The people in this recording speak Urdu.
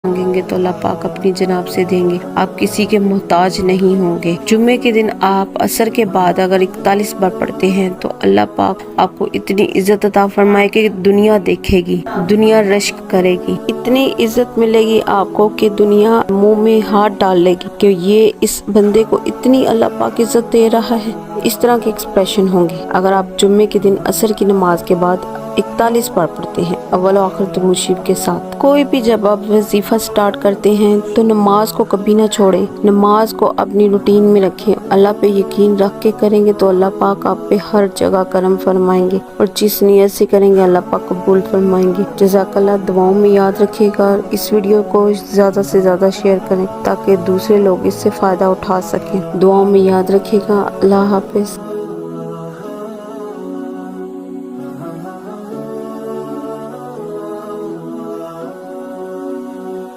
مانگیں گے تو اللہ پاک اپنی جناب سے دیں گے، آپ کسی کے محتاج نہیں ہوں گے۔ جمعے کے دن آپ عصر کے بعد اگر 41 بار پڑھتے ہیں تو اللہ پاک آپ کو اتنی عزت عطا فرمائے کہ دنیا دیکھے گی، دنیا رشک کرے گی، اتنی عزت ملے گی آپ کو کہ دنیا منہ میں ہاتھ ڈال لے گی کہ یہ اس بندے کو اتنی اللہ پاک عزت دے رہا ہے۔ اس طرح کے ایکسپریشن ہوں گے اگر آپ جمعے کے دن عصر کی نماز کے بعد 41 بار پڑھتے ہیں اول و آخر درود شریف کے ساتھ۔ کوئی بھی جب آپ وظیفہ سٹارٹ کرتے ہیں تو نماز کو کبھی نہ چھوڑیں، نماز کو اپنی روٹین میں رکھیں، اللہ پہ یقین رکھ کے کریں گے تو اللہ پاک آپ پہ ہر جگہ کرم فرمائیں گے، اور جس نیت سے کریں گے اللہ پاک قبول فرمائیں گے۔ جزاک اللہ، دعاؤں میں یاد رکھے گا، اس ویڈیو کو زیادہ سے زیادہ شیئر کریں تاکہ دوسرے لوگ اس سے فائدہ اٹھا سکیں۔ دعاؤں میں یاد رکھے گا، اللہ حافظ۔